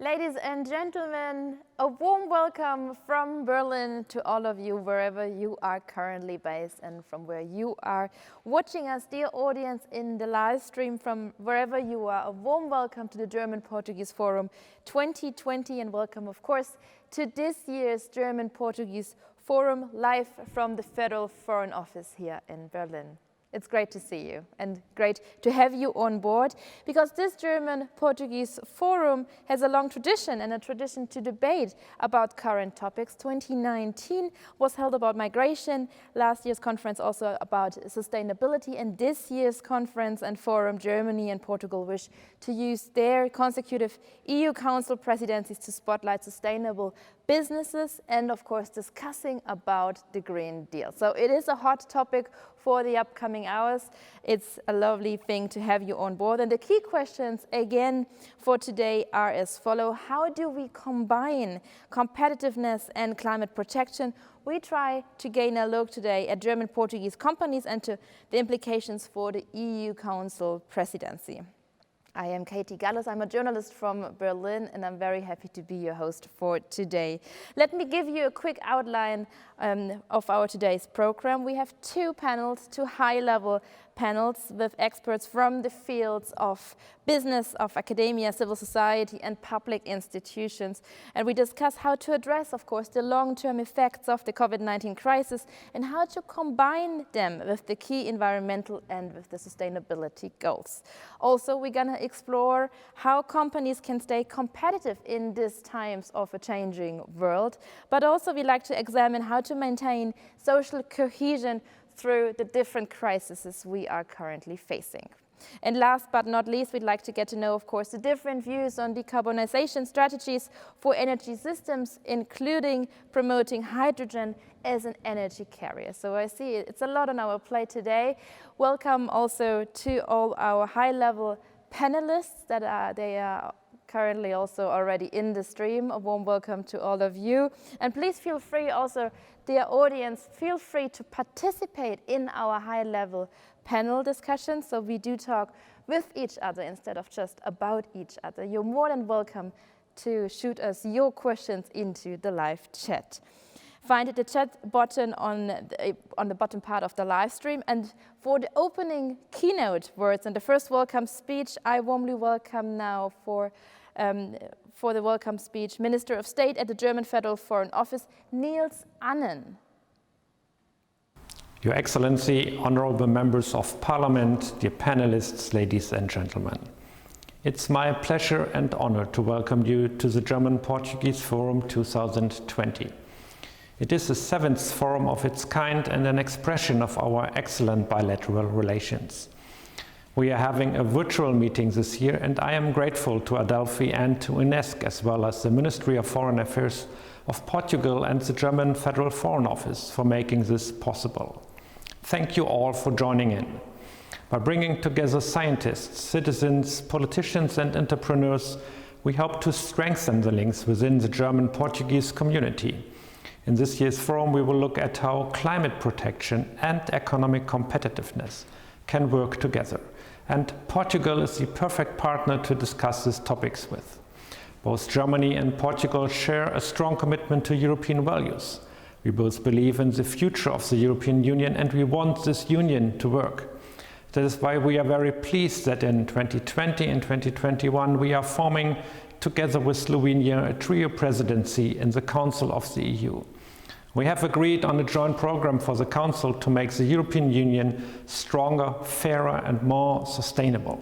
Ladies and gentlemen, a warm welcome from Berlin to all of you, wherever you are currently based and from where you are watching us, dear audience, in the live stream from wherever you are. A warm welcome to the German Portuguese Forum 2020 and welcome, of course, to this year's German Portuguese Forum live from the Federal Foreign Office here in Berlin. It's great to see you and great to have you on board because this German Portuguese Forum has a long tradition and a tradition to debate about current topics. 2019 was held about migration, last year's conference also about sustainability, and this year's conference and forum, Germany and Portugal wish to use their consecutive EU Council presidencies to spotlight sustainable businesses and, of course, discussing about the Green Deal. So it is a hot topic for the upcoming hours. It's a lovely thing to have you on board. And the key questions, again, for today are as follow. How do we combine competitiveness and climate protection? We try to gain a look today at German Portuguese companies and to the implications for the EU Council presidency. I am Katie Gallos. I'm a journalist from Berlin and I'm very happy to be your host for today. Let me give you a quick outline of our today's program. We have two panels, two high-level panels with experts from the fields of business, of academia, civil society and public institutions. And we discuss how to address, of course, the long-term effects of the COVID-19 crisis and how to combine them with the key environmental and with the sustainability goals. Also, we're going to explore how companies can stay competitive in these times of a changing world. But also we like to examine how to maintain social cohesion through the different crises we are currently facing. And last but not least, we'd like to get to know, of course, the different views on decarbonization strategies for energy systems, including promoting hydrogen as an energy carrier. So I see it's a lot on our plate today. Welcome also to all our high-level panelists that are currently also already in the stream. A warm welcome to all of you. And please feel free also, dear audience, feel free to participate in our high-level panel discussions. So we do talk with each other instead of just about each other. You're more than welcome to shoot us your questions into the live chat. Find the chat button on the bottom part of the live stream. And for the opening keynote words and the first welcome speech, I warmly welcome now for the welcome speech, Minister of State at the German Federal Foreign Office, Niels Annen. Your Excellency, honorable members of Parliament, dear panelists, ladies and gentlemen. It's my pleasure and honor to welcome you to the German Portuguese Forum 2020. It is the 7th forum of its kind and an expression of our excellent bilateral relations. We are having a virtual meeting this year, and I am grateful to Adelphi and to UNESCO, as well as the Ministry of Foreign Affairs of Portugal and the German Federal Foreign Office for making this possible. Thank you all for joining in. By bringing together scientists, citizens, politicians and entrepreneurs, we hope to strengthen the links within the German Portuguese community. In this year's forum, we will look at how climate protection and economic competitiveness can work together. And Portugal is the perfect partner to discuss these topics with. Both Germany and Portugal share a strong commitment to European values. We both believe in the future of the European Union and we want this union to work. That is why we are very pleased that in 2020 and 2021 we are forming, together with Slovenia, a trio presidency in the Council of the EU. We have agreed on a joint program for the Council to make the European Union stronger, fairer and more sustainable.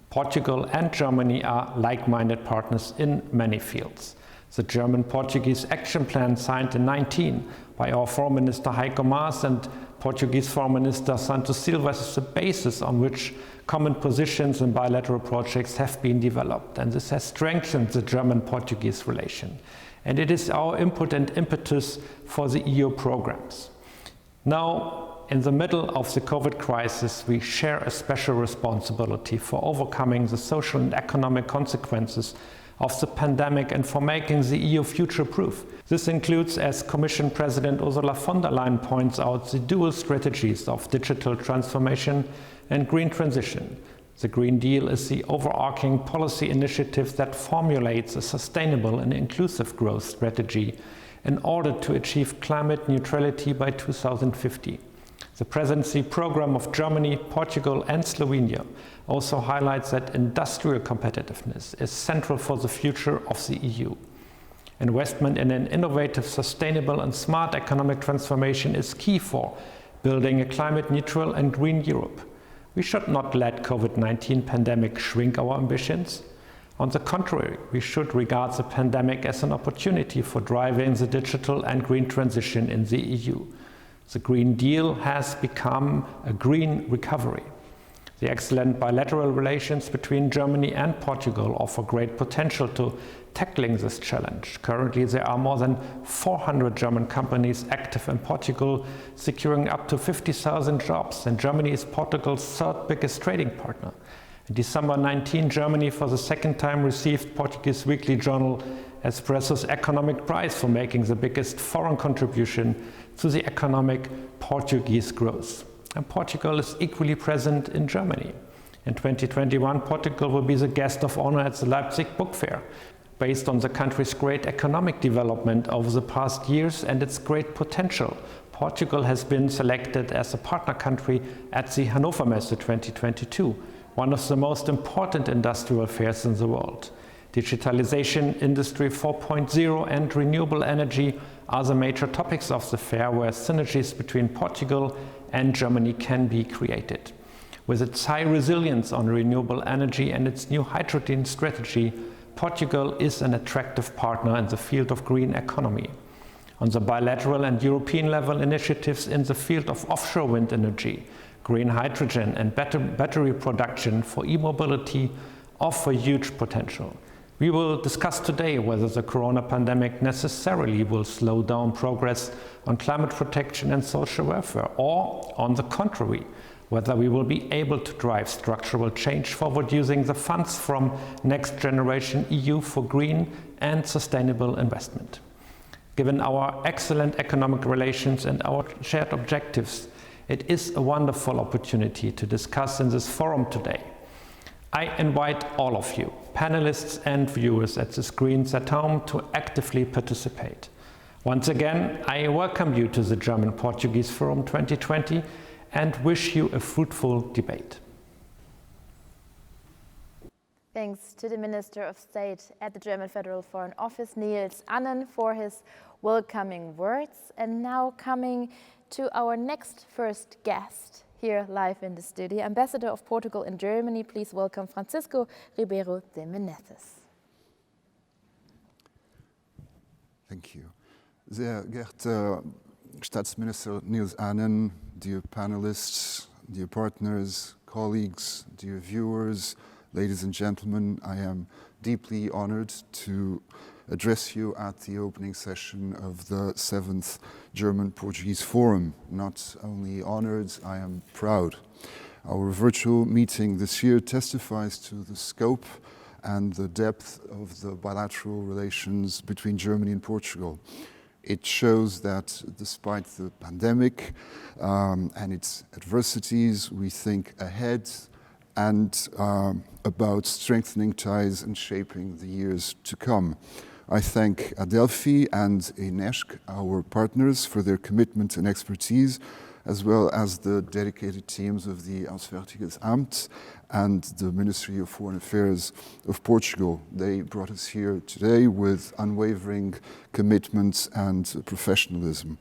Portugal and Germany are like-minded partners in many fields. The German-Portuguese Action Plan signed in 2019 by our Foreign Minister Heiko Maas and Portuguese Foreign Minister Santos Silva is the basis on which common positions and bilateral projects have been developed, and this has strengthened the German-Portuguese relation. And it is our input and impetus for the EU programs. Now, in the middle of the COVID crisis, we share a special responsibility for overcoming the social and economic consequences of the pandemic and for making the EU future-proof. This includes, as Commission President Ursula von der Leyen points out, the dual strategies of digital transformation and green transition, The Green Deal is the overarching policy initiative that formulates a sustainable and inclusive growth strategy in order to achieve climate neutrality by 2050. The presidency program of Germany, Portugal, and Slovenia also highlights that industrial competitiveness is central for the future of the EU. Investment in an innovative, sustainable, and smart economic transformation is key for building a climate-neutral and green Europe. We should not let COVID-19 pandemic shrink our ambitions. On the contrary, we should regard the pandemic as an opportunity for driving the digital and green transition in the EU. The Green Deal has become a green recovery. The excellent bilateral relations between Germany and Portugal offer great potential to tackling this challenge. Currently, there are more than 400 German companies active in Portugal, securing up to 50,000 jobs, and Germany is Portugal's third biggest trading partner. In December 19, Germany for the second time received Portuguese weekly journal Espresso's economic prize for making the biggest foreign contribution to the economic Portuguese growth. And Portugal is equally present in Germany. In 2021, Portugal will be the guest of honor at the Leipzig Book Fair. Based on the country's great economic development over the past years and its great potential, Portugal has been selected as a partner country at the Hannover Messe 2022, one of the most important industrial fairs in the world. Digitalization, Industry 4.0 and renewable energy are the major topics of the fair, where synergies between Portugal and Germany can be created. With its high resilience on renewable energy and its new hydrogen strategy, Portugal is an attractive partner in the field of green economy. On the bilateral and European level, initiatives in the field of offshore wind energy, green hydrogen and battery production for e-mobility offer huge potential. We will discuss today whether the corona pandemic necessarily will slow down progress on climate protection and social welfare, or, on the contrary, whether we will be able to drive structural change forward using the funds from Next Generation EU for green and sustainable investment. Given our excellent economic relations and our shared objectives, it is a wonderful opportunity to discuss in this forum today. I invite all of you, panelists and viewers at the screens at home, to actively participate. Once again, I welcome you to the German-Portuguese Forum 2020 and wish you a fruitful debate. Thanks to the Minister of State at the German Federal Foreign Office, Niels Annen, for his welcoming words. And now coming to our next first guest here live in the studio, Ambassador of Portugal in Germany. Please welcome Francisco Ribeiro de Menezes. Thank you. Sehr geehrter Staatsminister Niels Annen, dear panelists, dear partners, colleagues, dear viewers, ladies and gentlemen, I am deeply honored to address you at the opening session of the 7th German-Portuguese Forum. Not only honored, I am proud. Our virtual meeting this year testifies to the scope and the depth of the bilateral relations between Germany and Portugal. It shows that despite the pandemic and its adversities, we think ahead and about strengthening ties and shaping the years to come. I thank adelphi and UNESCO, our partners, for their commitment and expertise, as well as the dedicated teams of the Auswärtiges Amt and the Ministry of Foreign Affairs of Portugal. They brought us here today with unwavering commitment and professionalism.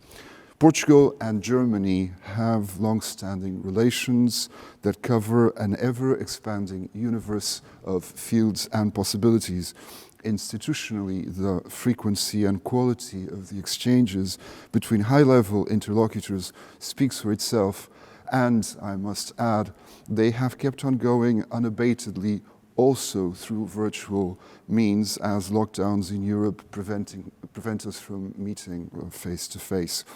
Portugal and Germany have long-standing relations that cover an ever-expanding universe of fields and possibilities. Institutionally, the frequency and quality of the exchanges between high-level interlocutors speaks for itself, and I must add, they have kept on going unabatedly also through virtual means, as lockdowns in Europe prevent us from meeting face-to-face.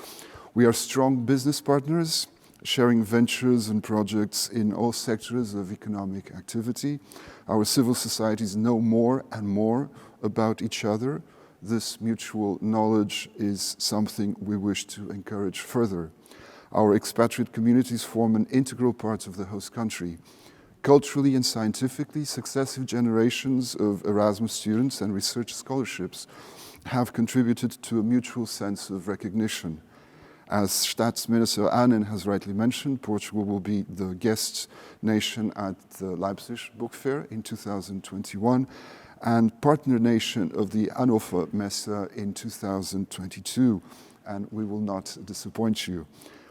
We are strong business partners, sharing ventures and projects in all sectors of economic activity. Our civil societies know more and more about each other. This mutual knowledge is something we wish to encourage further. Our expatriate communities form an integral part of the host country. Culturally and scientifically, successive generations of Erasmus students and research scholarships have contributed to a mutual sense of recognition. As Staatsminister Anen has rightly mentioned, Portugal will be the guest nation at the Leipzig Book Fair in 2021 and partner nation of the Hannover Messe in 2022, and we will not disappoint you.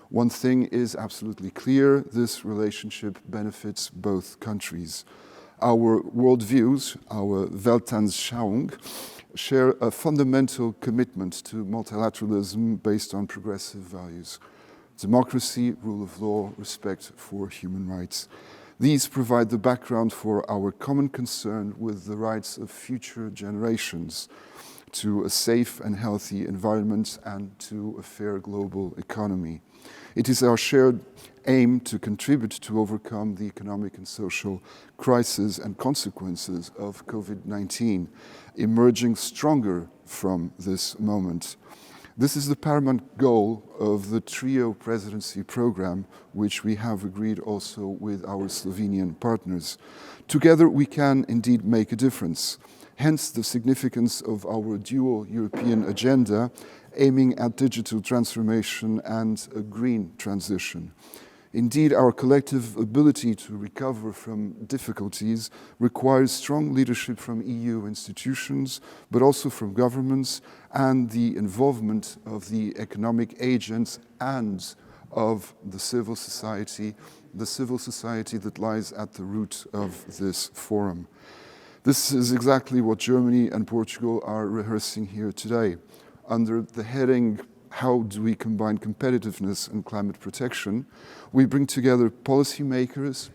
One thing is absolutely clear: this relationship benefits both countries. Our worldviews, our Weltanschauung, share a fundamental commitment to multilateralism based on progressive values: democracy, rule of law, respect for human rights. These provide the background for our common concern with the rights of future generations to a safe and healthy environment and to a fair global economy. It is our shared aim to contribute to overcome the economic and social crisis and consequences of COVID-19, emerging stronger from this moment. This is the paramount goal of the trio presidency program, which we have agreed also with our Slovenian partners. Together we can indeed make a difference. Hence the significance of our dual European agenda, aiming at digital transformation and a green transition. Indeed, our collective ability to recover from difficulties requires strong leadership from EU institutions, but also from governments and the involvement of the economic agents and of the civil society that lies at the root of this forum. This is exactly what Germany and Portugal are rehearsing here today. Under the heading, "How do we combine competitiveness and climate protection?" we bring together policymakers,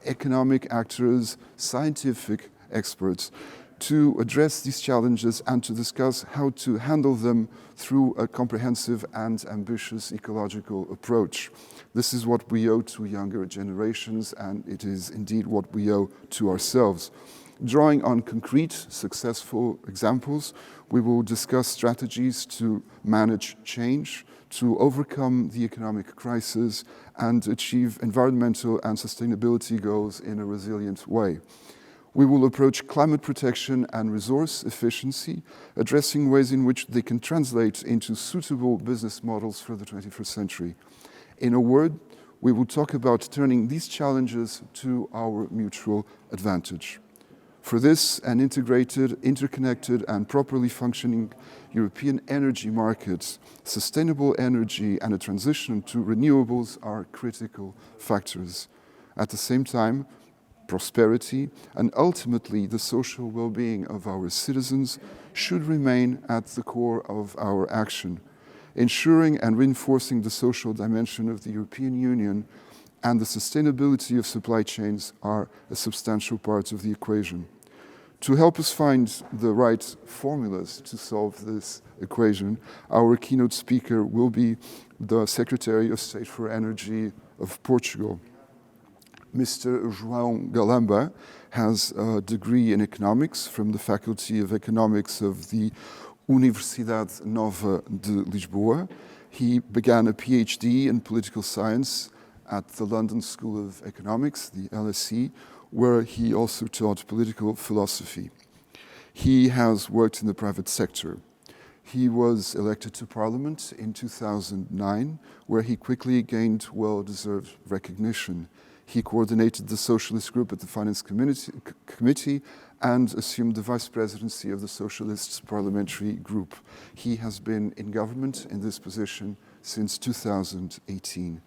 economic actors, scientific experts to address these challenges and to discuss how to handle them through a comprehensive and ambitious ecological approach. This is what we owe to younger generations, and it is indeed what we owe to ourselves. Drawing on concrete, successful examples, we will discuss strategies to manage change, to overcome the economic crisis, and achieve environmental and sustainability goals in a resilient way. We will approach climate protection and resource efficiency, addressing ways in which they can translate into suitable business models for the 21st century. In a word, we will talk about turning these challenges to our mutual advantage. For this, an integrated, interconnected, and properly functioning European energy market, sustainable energy, and a transition to renewables are critical factors. At the same time, prosperity and ultimately the social well-being of our citizens should remain at the core of our action. Ensuring and reinforcing the social dimension of the European Union and the sustainability of supply chains are a substantial part of the equation. To help us find the right formulas to solve this equation, our keynote speaker will be the Secretary of State for Energy of Portugal. Mr. João Galamba has a degree in economics from the Faculty of Economics of the Universidade Nova de Lisboa. He began a PhD in political science at the London School of Economics, the LSE, where he also taught political philosophy. He has worked in the private sector. He was elected to Parliament in 2009, where he quickly gained well-deserved recognition. He coordinated the Socialist Group at the Finance Committee and assumed the Vice Presidency of the Socialists Parliamentary Group. He has been in government in this position since 2018.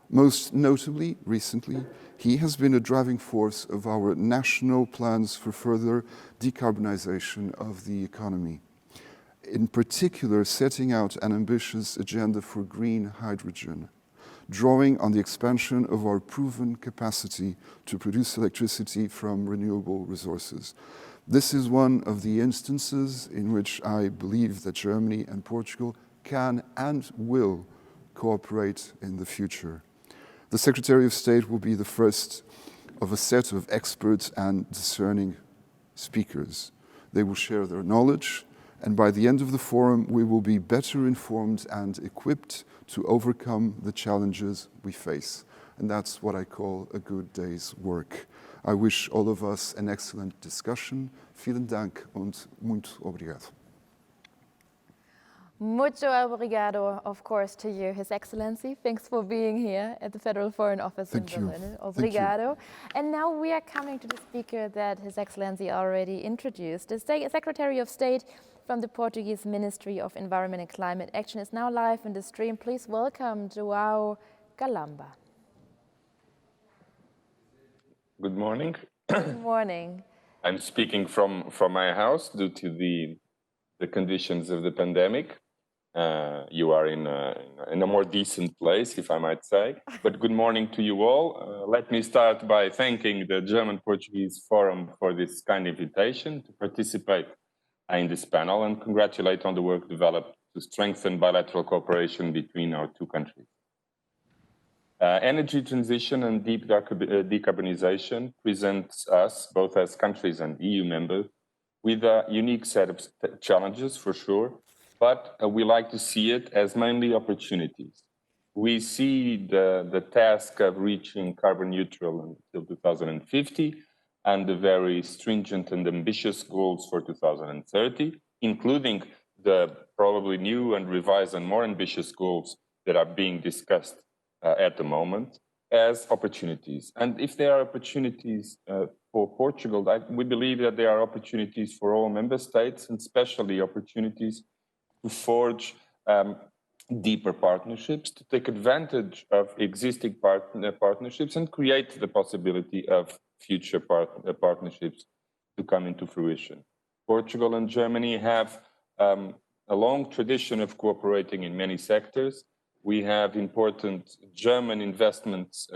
Most notably, recently, he has been a driving force of our national plans for further decarbonization of the economy. In particular, setting out an ambitious agenda for green hydrogen, drawing on the expansion of our proven capacity to produce electricity from renewable resources. This is one of the instances in which I believe that Germany and Portugal can and will cooperate in the future. The Secretary of State will be the first of a set of experts and discerning speakers. They will share their knowledge, and by the end of the forum, we will be better informed and equipped to overcome the challenges we face. And that's what I call a good day's work. I wish all of us an excellent discussion. Vielen Dank und muito obrigado. Mucho obrigado, of course, to you, His Excellency. Thanks for being here at the Federal Foreign Office in Berlin. Obrigado. And now we are coming to the speaker that His Excellency already introduced. The Secretary of State from the Portuguese Ministry of Environment and Climate Action is now live in the stream. Please welcome João Galamba. Good morning. Good morning. I'm speaking from my house due to the conditions of the pandemic. You are in a more decent place, if I might say. But good morning to you all. Let me start by thanking the German-Portuguese Forum for this kind invitation to participate in this panel and congratulate on the work developed to strengthen bilateral cooperation between our two countries. Energy transition and deep decarbonization presents us, both as countries and EU members, with a unique set of challenges, for sure, but we like to see it as mainly opportunities. We see the task of reaching carbon neutral until 2050 and the very stringent and ambitious goals for 2030, including the probably new and revised and more ambitious goals that are being discussed at the moment, as opportunities. And if there are opportunities for Portugal, we believe that there are opportunities for all member states, and especially opportunities to forge deeper partnerships, to take advantage of existing partnerships and create the possibility of future partnerships to come into fruition. Portugal and Germany have a long tradition of cooperating in many sectors. We have important German investments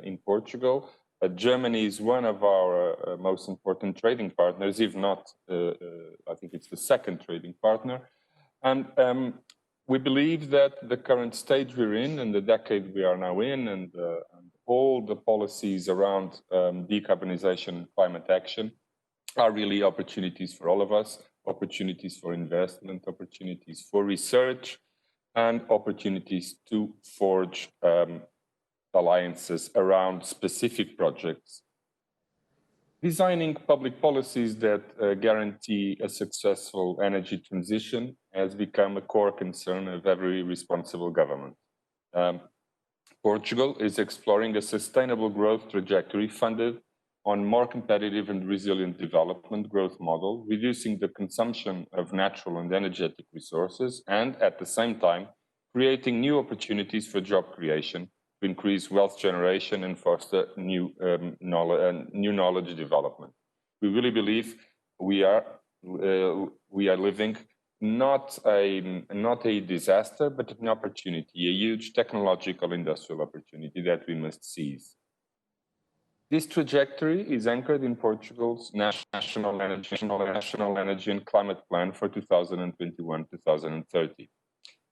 in Portugal. Germany is one of our most important trading partners, if not, I think it's the second trading partner. And we believe that the current stage we're in and the decade we are now in and all the policies around decarbonization and climate action are really opportunities for all of us, opportunities for investment, opportunities for research, and opportunities to forge alliances around specific projects. Designing public policies that guarantee a successful energy transition has become a core concern of every responsible government. Portugal is exploring a sustainable growth trajectory funded on more competitive and resilient development growth model, reducing the consumption of natural and energetic resources, and at the same time, creating new opportunities for job creation to increase wealth generation and foster new knowledge development. We really believe we are living not a disaster, but an opportunity, a huge technological industrial opportunity that we must seize. This trajectory is anchored in Portugal's National Energy and Climate Plan for 2021-2030.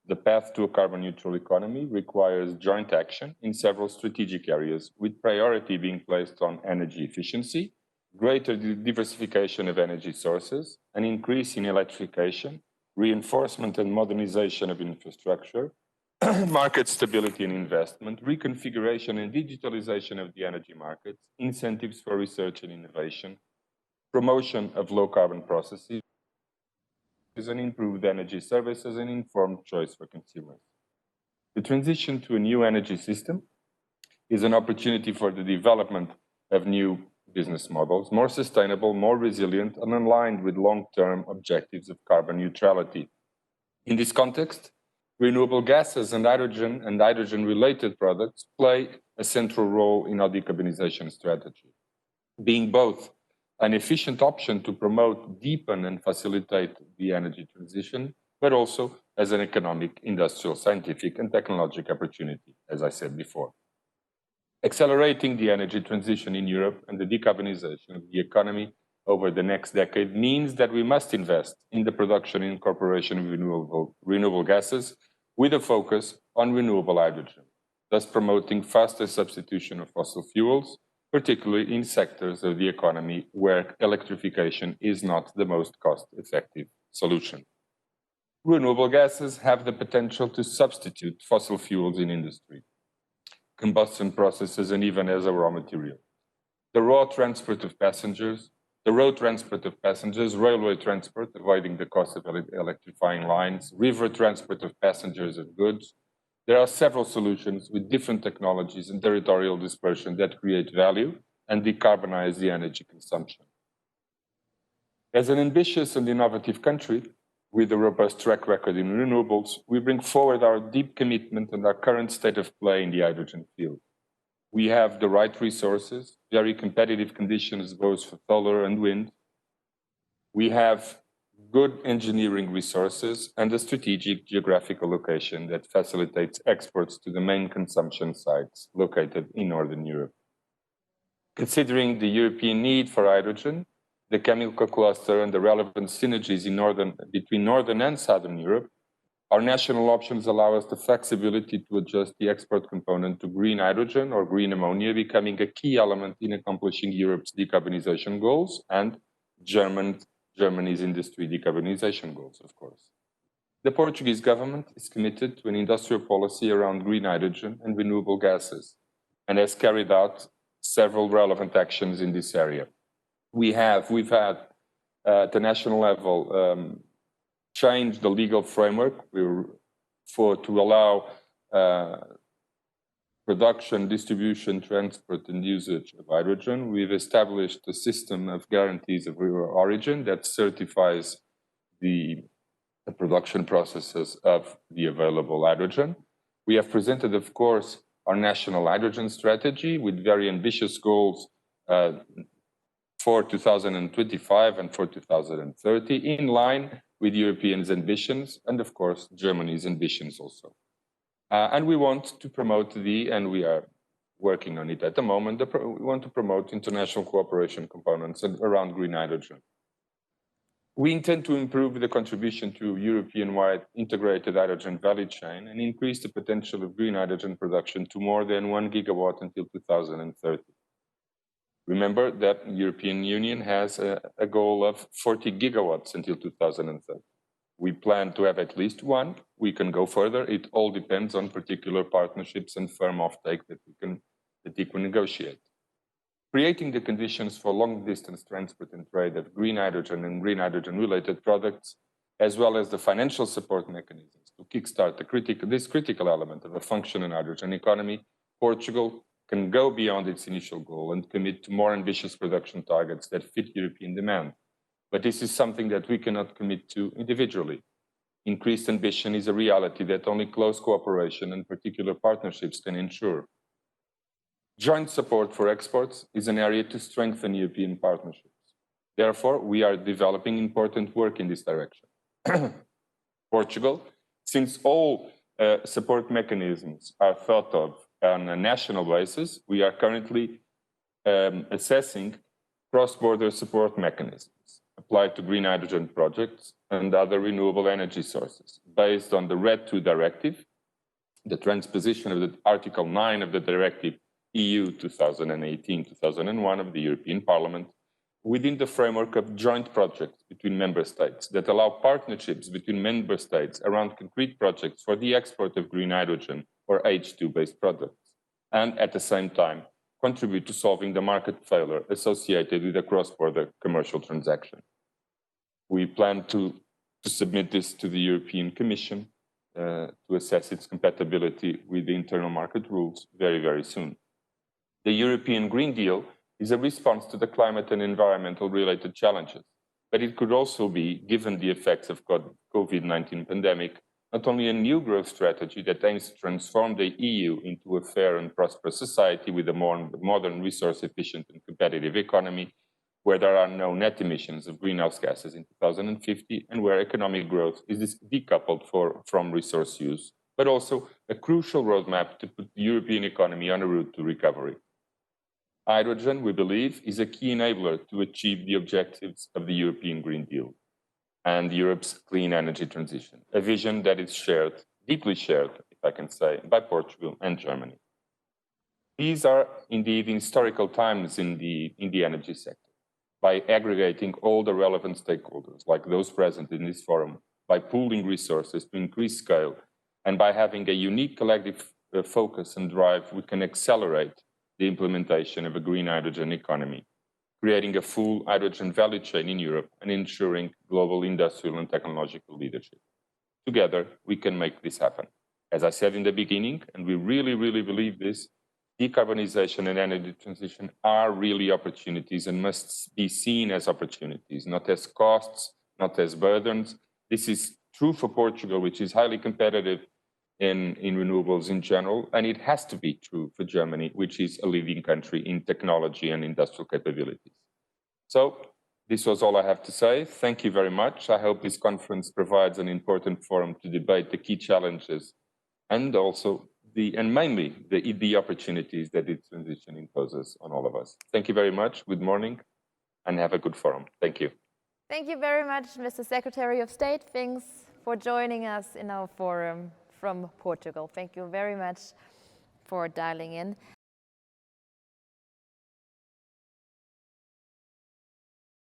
The path to a carbon neutral economy requires joint action in several strategic areas, with priority being placed on energy efficiency, greater diversification of energy sources, an increase in electrification, reinforcement and modernization of infrastructure, market stability and investment, reconfiguration and digitalization of the energy markets, incentives for research and innovation, promotion of low carbon processes, and improved energy services and informed choice for consumers. The transition to a new energy system is an opportunity for the development of new business models, more sustainable, more resilient, and aligned with long-term objectives of carbon neutrality. In this context, renewable gases and hydrogen-related products play a central role in our decarbonization strategy, being both an efficient option to promote, deepen, and facilitate the energy transition, but also as an economic, industrial, scientific, and technological opportunity, as I said before. Accelerating the energy transition in Europe and the decarbonization of the economy over the next decade means that we must invest in the production and incorporation of renewable gases with a focus on renewable hydrogen, thus promoting faster substitution of fossil fuels, particularly in sectors of the economy where electrification is not the most cost-effective solution. Renewable gases have the potential to substitute fossil fuels in industry. combustion processes, and even as a raw material. The road transport of passengers, railway transport, avoiding the cost of electrifying lines, river transport of passengers and goods. There are several solutions with different technologies and territorial dispersion that create value and decarbonize the energy consumption. As an ambitious and innovative country, with a robust track record in renewables, we bring forward our deep commitment and our current state of play in the hydrogen field. We have the right resources, very competitive conditions both for solar and wind. We have good engineering resources and a strategic geographical location that facilitates exports to the main consumption sites located in Northern Europe. Considering the European need for hydrogen, the chemical cluster and the relevant synergies between Northern and Southern Europe, our national options allow us the flexibility to adjust the export component to green hydrogen or green ammonia, becoming a key element in accomplishing Europe's decarbonization goals and Germany's industry decarbonization goals, of course. The Portuguese government is committed to an industrial policy around green hydrogen and renewable gases and has carried out several relevant actions in this area. We've had at the national level changed the legal framework to allow production, distribution, transport, and usage of hydrogen. We've established a system of guarantees of origin that certifies the production processes of the available hydrogen. We have presented, of course, our national hydrogen strategy with very ambitious goals for 2025 and for 2030, in line with Europeans' ambitions and, of course, Germany's ambitions also. And we want to promote and we are working on it at the moment, we want to promote international cooperation components around green hydrogen. We intend to improve the contribution to European-wide integrated hydrogen value chain and increase the potential of green hydrogen production to more than 1 gigawatt until 2030. Remember that the European Union has a goal of 40 gigawatts until 2030. We plan to have at least one. We can go further. It all depends on particular partnerships and firm offtake that we can negotiate. Creating the conditions for long-distance transport and trade of green hydrogen and green hydrogen-related products, as well as the financial support mechanisms to kickstart this critical element of a functioning hydrogen economy, Portugal can go beyond its initial goal and commit to more ambitious production targets that fit European demand. But this is something that we cannot commit to individually. Increased ambition is a reality that only close cooperation and particular partnerships can ensure. Joint support for exports is an area to strengthen European partnerships. Therefore, we are developing important work in this direction. Portugal, since all support mechanisms are thought of on a national basis, we are currently assessing cross-border support mechanisms applied to green hydrogen projects and other renewable energy sources based on the RED II directive, the transposition of the Article 9 of the directive EU 2018-2001 of the European Parliament, within the framework of joint projects between member states that allow partnerships between member states around concrete projects for the export of green hydrogen or H2-based products, and at the same time, contribute to solving the market failure associated with a cross-border commercial transaction. We plan to submit this to the European Commission to assess its compatibility with the internal market rules very, very soon. The European Green Deal is a response to the climate and environmental related challenges, but it could also be, given the effects of COVID-19 pandemic, not only a new growth strategy that aims to transform the EU into a fair and prosperous society with a more modern, resource-efficient and competitive economy, where there are no net emissions of greenhouse gases in 2050 and where economic growth is decoupled from resource use, but also a crucial roadmap to put the European economy on a route to recovery. Hydrogen, we believe, is a key enabler to achieve the objectives of the European Green Deal and Europe's clean energy transition, a vision that is shared, deeply shared, if I can say, by Portugal and Germany. These are indeed historical times in the energy sector. By aggregating all the relevant stakeholders, like those present in this forum, by pooling resources to increase scale, and by having a unique collective focus and drive, we can accelerate the implementation of a green hydrogen economy, creating a full hydrogen value chain in Europe and ensuring global industrial and technological leadership. Together, we can make this happen. As I said in the beginning, and we really, really believe this, decarbonization and energy transition are really opportunities and must be seen as opportunities, not as costs, not as burdens. This is true for Portugal, which is highly competitive in renewables in general, and it has to be true for Germany, which is a leading country in technology and industrial capabilities. So this was all I have to say. Thank you very much. I hope this conference provides an important forum to debate the key challenges and also mainly the opportunities that this transition imposes on all of us. Thank you very much. Good morning and have a good forum. Thank you. Thank you very much, Mr. Secretary of State. Thanks for joining us in our forum from Portugal. Thank you very much for dialing in.